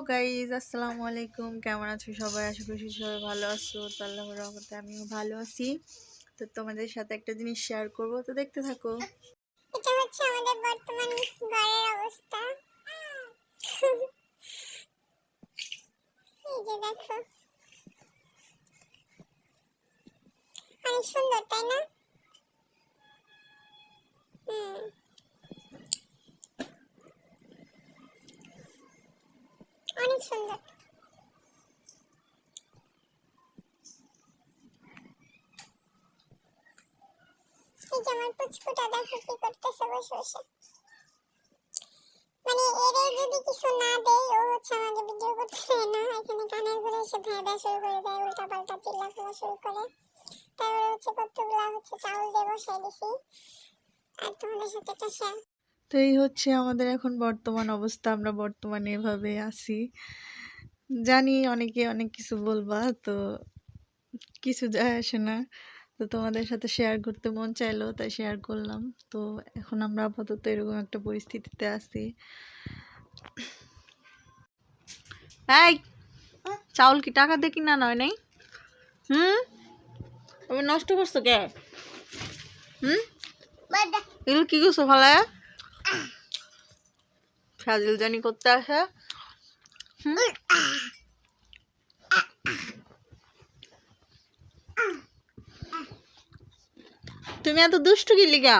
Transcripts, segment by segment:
Guys, আসসালামু আলাইকুম। কেমন আছো সবাই? আশা করি সবাই ভালো আছো। তো আল্লাহর রহমতে আমিও ভালো আছি। তো তোমাদের সাথে একটা জিনিস শেয়ার করব, তো দেখতে থাকো। এটা হচ্ছে আমাদের বর্তমান ঘরের অবস্থা। এই যে দেখো, অনেক সুন্দর তাই না? অনেক সুন্দর। এই যে আমার পুচকুটা দেখো কি করতেছে বসে বসে। মানে এরে যদি কিছু না দেয় ও হচ্ছে আমাকে ভিডিও করতে না, এখানে কানের ঘুরে এসে ভেড়া শুরু করে দেয়, উল্টা পাল্টা চিল্লাফাল্লা শুরু করে। তারপরে হচ্ছে কতগুলা হচ্ছে চাউল দিয়ে বসাই দিছি, আর তোমাদের সাথে একটা শেয়ার। তো এই হচ্ছে আমাদের এখন বর্তমান অবস্থা। আমরা বর্তমানে এভাবে আছি। জানি অনেকে অনেক কিছু বলবা, তো কিছু যায় আসে না। তো তোমাদের সাথে শেয়ার করতে মন চাইলো, তাই শেয়ার করলাম। তো এখন আমরা আপাতত এরকম একটা পরিস্থিতিতে আছি। এই চাউল কি টাকা দিয়ে কিনা নয় নাই? তুমি নষ্ট করছো কে? এগুলো কি করছো ফলে? ফাজিল জানি করতে আসে। তুমি এত দুষ্টু কি লিগা?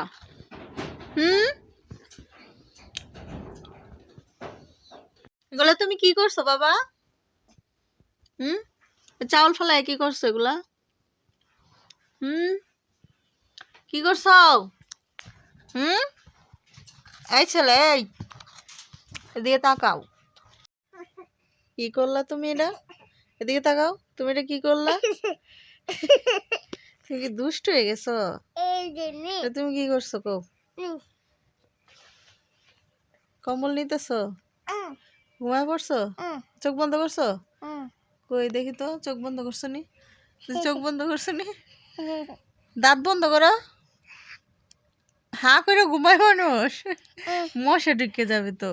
এগুলা তুমি কি করছো বাবা? চাউল ফলায় কি করছো এগুলা? কি করছো? এই ছেলে, এই এদিকে তাকাও। কি করলা তুমি এটা? এদিকে তাকাও, তুমি এটা কি করলা? তুমি কি দুষ্ট হয়ে গেছো? তুমি কি করছো কো? কম্বল নিতেছো? ঘুমায় পড়ছো? চোখ বন্ধ করছো? কই দেখি তো, চোখ বন্ধ করছো নি? চোখ বন্ধ করছো নি? দাঁত বন্ধ করো। হা করে ঘুমায় মানুষ? মশা ঢুকে যাবে তো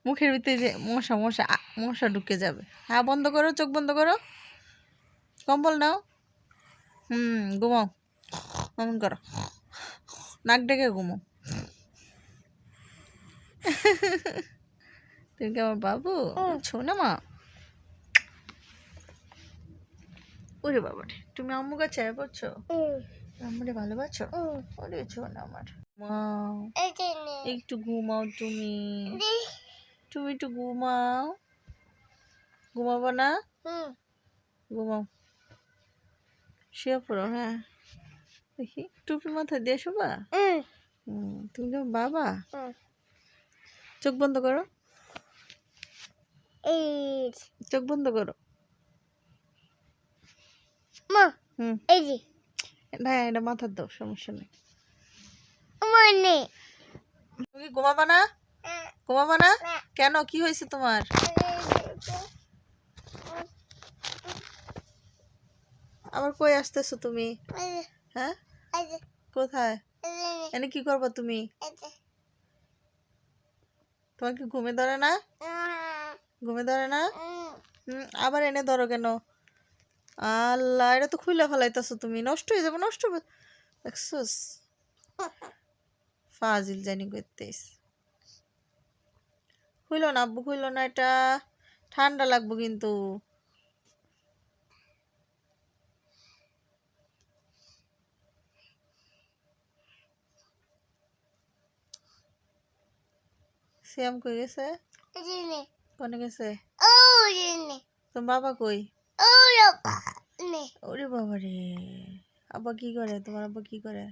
মুখের ভিতরে, যে মশা মশা মশা ঢুকে যাবে। হ্যাঁ বন্ধ করো, চোখ বন্ধ করো, কম্বল নাও। ঘুমাও, এমন করো, নাক ডেকে ঘুমাও। তুমি কি আমার বাবু? শোনা মা। ওরে বাবা রে, তুমি আম্মু কাছে পড়ছো? আম্মুরে ভালোবাসো? ওরে শোনা আমার মা, একটু ঘুমাও তুমি। তুমি একটু ঘুমাও। ঘুমাবো না? ঘুমাও, শুয়ে পড়ো। হ্যাঁ দেখি, টুপি মাথায় দিয়ে শোবা? তুমি তো বাবা। চোখ বন্ধ করো, চোখ বন্ধ করো। না এটা মাথার দাও, সমস্যা নেই। তুমি ঘুমাবা না? ঘুমাবা না কেন? কি হয়েছে তোমার? আবার কই আসতেছো তুমি? হ্যাঁ কোথায়? এনে কি করবো তুমি? তোমার কি ঘুমে ধরে না? ঘুমে ধরে না? আবার এনে ধরো কেন? আল্লাহ, এটা তো খুলে ফেলাইতেছো তুমি, নষ্ট হয়ে যাবে। নষ্ট দেখছোস, ফাজিল জানি করতেস। খুইলো না আব্বু, খুইলো না, এটা ঠান্ডা লাগবো কিন্তু। শ্যাম কই গেছে? কোনে গেছে? তোর বাবা কই? ওরে বাবা রে, আব্বা কি করে? তোমার আব্বা কি করে?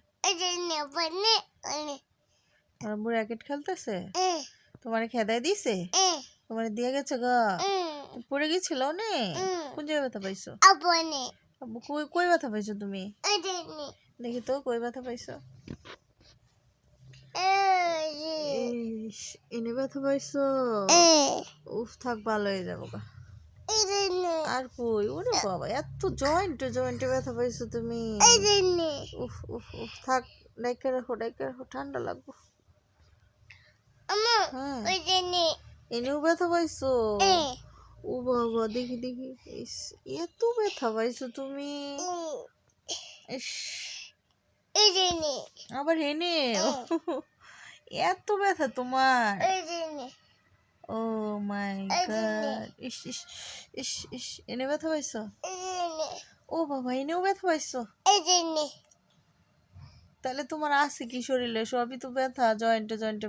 তোমার আব্বু র্যাকেট খেলতেছে? তোমার খেদাই দিছে? তোমার দিয়ে গেছে গা? পড়ে গেছিল নে? কোন জায়গায় ব্যথা পাইছো? আব্বু কই কই ব্যথা পাইছো তুমি? দেখি তো কই ব্যথা পাইছো। এনে ব্যথা পাইছো? উফ থাক, ভালো হয়ে যাবো গা। আর কই? ওরে বাবা, এত জয়েন্টে জয়েন্টে ব্যথা পাইছো তুমি? উফ উফ উফ, থাক, ডাইকা রাখো, ডাইকা রাখো, ঠান্ডা লাগবো। হ্যাঁ এনেও ব্যথা পাইছো? ও বাবা, দেখি দেখি। ইস, এত ব্যথা পাইছো তুমি? ইস, আবার এনে এত ব্যথা তোমার? ও মাই গড, ইস ইস ইস ইস, এনে ব্যথা পাইছো? ও বাবা, এনেও ব্যথা পাইছো? তাহলে তোমার আছে কি শরীরে? সবই তো ব্যথা, জয়েন্টে জয়েন্টে।